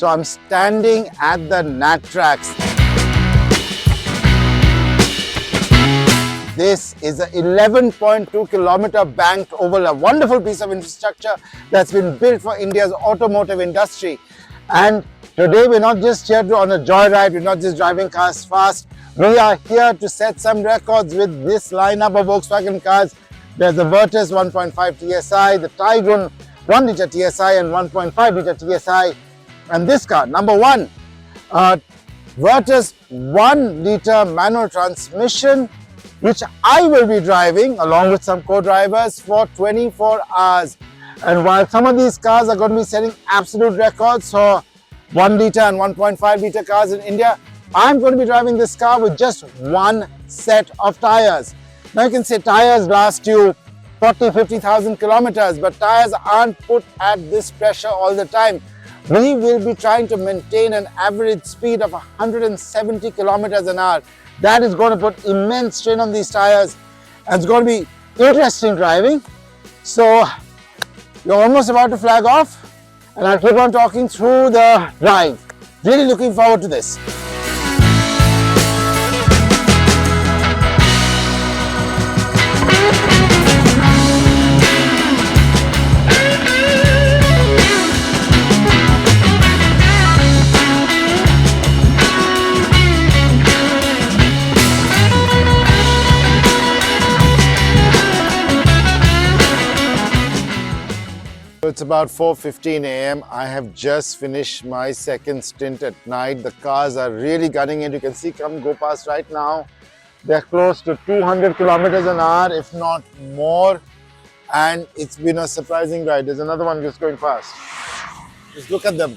So I'm standing at the NATRAX. This is an 11.2 kilometer banked oval, a wonderful piece of infrastructure that's been built for India's automotive industry. And today we're not just here on a joyride, we're not just driving cars fast, we are here to set some records with this lineup of Volkswagen cars. There's the Virtus 1.5 TSI, the Taigun 1-litre TSI and 1.5-litre TSI. And this car, number one, Virtus 1-litre manual transmission, which I will be driving along with some co-drivers for 24 hours. And while some of these cars are going to be setting absolute records for 1-litre and 1.5-litre cars in India, I'm going to be driving this car with just one set of tires. Now you can say tires last you 40-50,000 kilometers, but tires aren't put at this pressure all the time. We will be trying to maintain an average speed of 170 kilometers an hour. That is going to put immense strain on these tires, and it's going to be interesting driving. So you're almost about to flag off, and I'll keep on talking through the drive. Really looking forward to this. It's about 4:15 a.m. I have just finished my second stint at night. The cars are really gunning it. You can see come go past right now. They're close to 200 kilometers an hour, if not more. And it's been a surprising ride. There's another one just going fast. Just look at them.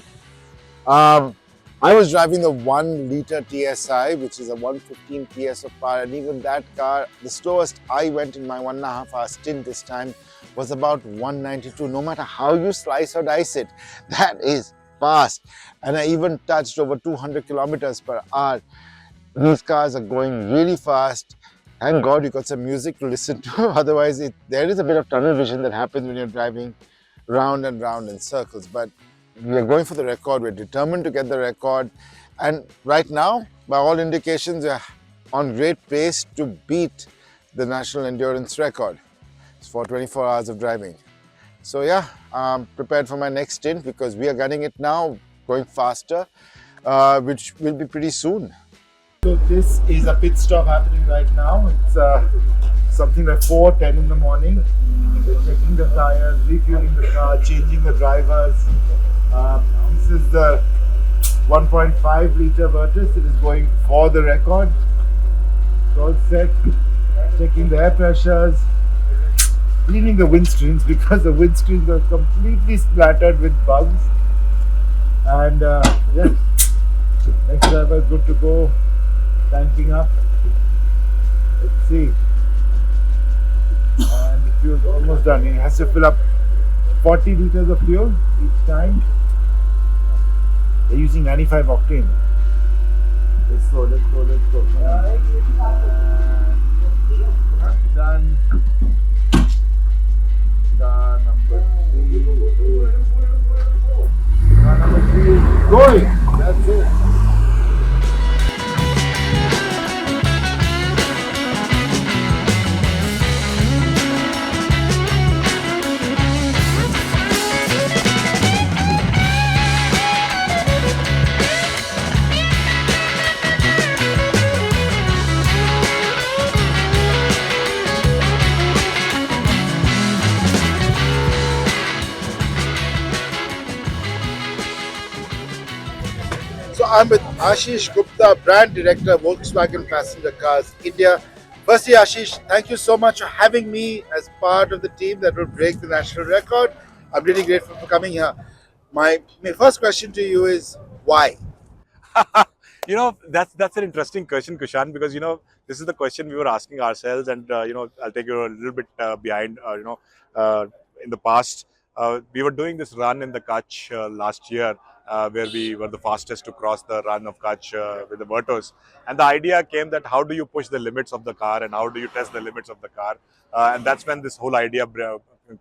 I was driving the 1-litre TSI, which is a 115 PS of power, and even that car, the slowest I went in my 1.5 hour stint this time was about 192. No matter how you slice or dice it, that is fast. And I even touched over 200 kilometers per hour. These cars are going really fast. Thank God you got some music to listen to. Otherwise, there is a bit of tunnel vision that happens when you're driving round and round in circles. But we are going for the record. We're determined to get the record. And right now, by all indications, we're on great pace to beat the national endurance record for 24 hours of driving. So yeah, I'm prepared for my next stint because we are gunning it now, going faster, which will be pretty soon. So this is a pit stop happening right now. It's something like 4:10 in the morning. We're checking the tires, refueling the car, changing the drivers. This is the 1.5-litre Virtus. It is going for the record. It's all set. Checking the air pressures. Cleaning the windscreens because the windscreens are completely splattered with bugs. And yes, next driver is good to go. Tanking up. Let's see. And the fuel's almost done. He has to fill up 40 liters of fuel each time. They're using 95 octane. Let's go. Done. Car number 3 is going. That's it. So I'm with Ashish Gupta, Brand Director, Volkswagen Passenger Cars India. Firstly, Ashish, thank you so much for having me as part of the team that will break the national record. I'm really grateful for coming here. My first question to you is why? That's an interesting question, Kushan, because this is the question we were asking ourselves, and I'll take you a little bit behind. In the past, we were doing this run in the Kutch last year, where we were the fastest to cross the run of Kutch with the Virtus. And the idea came that how do you push the limits of the car and how do you test the limits of the car? And that's when this whole idea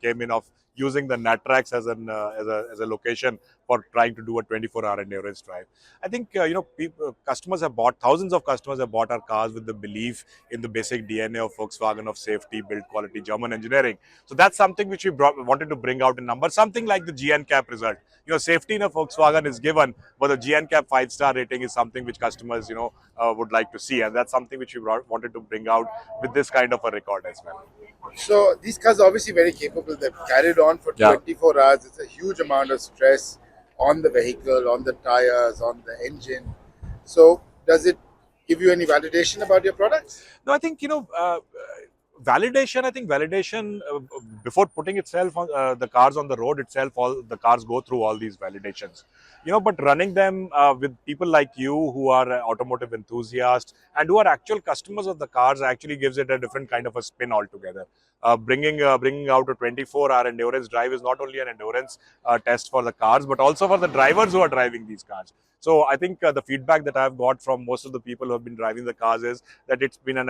came in of using the NATRAX as a location for trying to do a 24-hour endurance drive. I think customers have bought, thousands of customers have bought our cars with the belief in the basic DNA of Volkswagen, of safety, build quality, German engineering. So that's something which we wanted to bring out in numbers, something like the GNCAP result. Safety in a Volkswagen is given, but the GNCAP 5-star rating is something which customers would like to see, and that's something which we wanted to bring out with this kind of a record as well. So these cars are obviously very capable. They've carried on for Yeah. 24 hours. It's a huge amount of stress on the vehicle, on the tires, on the engine. So does it give you any validation about your products? No, I think validation. I think validation before putting itself on the cars on the road itself, all the cars go through all these validations. But running them with people like you who are automotive enthusiasts and who are actual customers of the cars actually gives it a different kind of a spin altogether. Bringing out a 24-hour endurance drive is not only an endurance test for the cars, but also for the drivers who are driving these cars. So I think the feedback that I've got from most of the people who have been driving the cars is that it's been an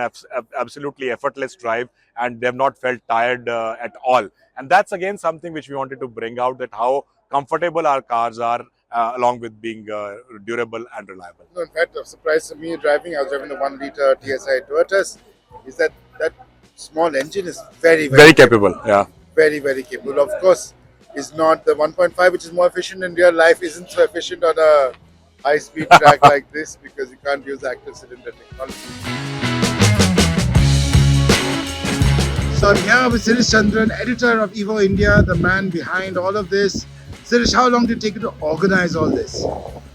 absolutely effortless drive and they've not felt tired at all. And that's again something which we wanted to bring out, that how comfortable our cars are along with being durable and reliable. No, in fact, a surprise to me driving, I was driving the 1-liter TSI Toyotas, is that small engine is very Capable, yeah. very capable. Of course, is not the 1.5, which is more efficient in real life, isn't so efficient on a high-speed track like this because you can't use active cylinder technology. So I'm here with Sirish Chandran, editor of Evo India, the man behind all of this. Sirish, how long did it take you to organize all this?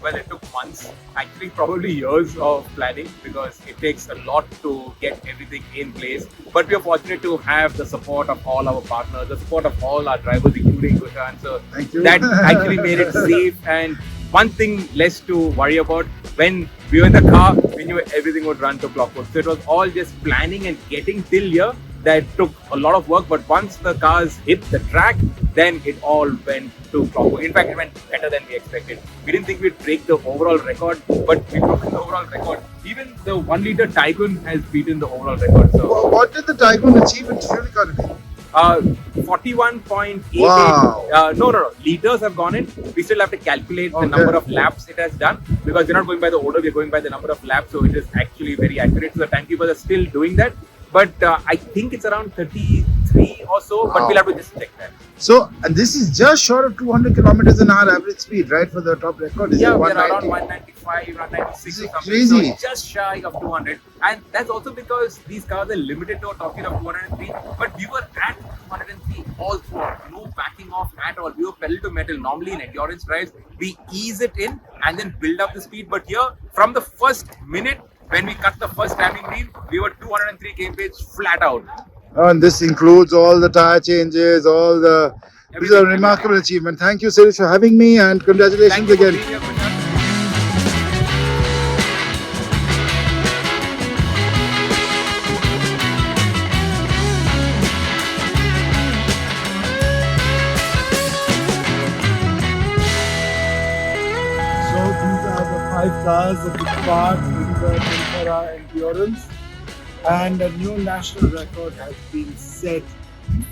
Well, it took months, actually probably years of planning, because it takes a lot to get everything in place. But we are fortunate to have the support of all our partners, the support of all our drivers, including Kushan. So Thank you. that actually made it safe. And one thing less to worry about: when we were in the car, we knew everything would run to clockwork. So it was all just planning and getting till here. That took a lot of work, but once the cars hit the track, then it all went to clockwork. In fact, it went better than we expected. We didn't think we'd break the overall record, but we broke the overall record. Even the 1-liter Taigun has beaten the overall record. So, what did the Taigun achieve in fuel economy? 41.88. Wow. No. Liters have gone in. We still have to calculate the number of laps it has done, because we're not going by the odor, we're going by the number of laps. So it is actually very accurate. So the timekeepers are still doing that. But I think it's around 33 or so, but we'll have to just check that. So, and this is just short of 200 kilometers an hour average speed, right, for the top record? Yeah, we're around 195, 196 or something. Crazy. So just shy of 200. And that's also because these cars are limited to a top speed of 203. But we were at 203 all throughout. No backing off at all. We were pedal to metal. Normally in endurance drives, we ease it in and then build up the speed. But here, from the first minute, when we cut the first timing wheel, we were 203 kmph flat out. And this includes all the tire changes, all the... This is a remarkable achievement. Thank you, Sirish, for having me, and congratulations Thank you again. for being here, Kushan. So these are the 5 cars that took part in the 24-hour endurance, and a new national record has been set: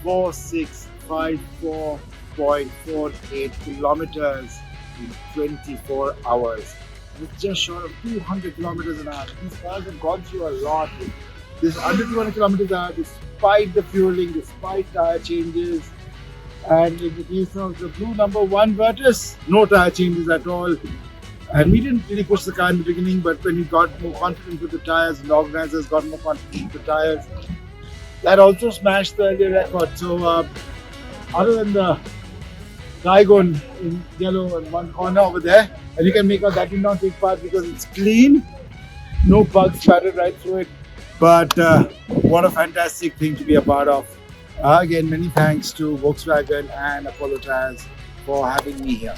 4654.48 kilometers in 24 hours. It's just short of 200 kilometers an hour. These cars have gone through a lot. This under 200 kilometers an hour, despite the fueling, despite tire changes. And in the case of the blue number 1 Virtus, no tire changes at all. And we didn't really push the car in the beginning, but when we got more confident with the tires, and the organizers got more confident with the tires, that also smashed the earlier record. So other than the Taigun in yellow in one corner over there, and you can make out that did not take part because it's clean, no bugs splattered right through it. But what a fantastic thing to be a part of. Again, many thanks to Volkswagen and Apollo Tyres for having me here.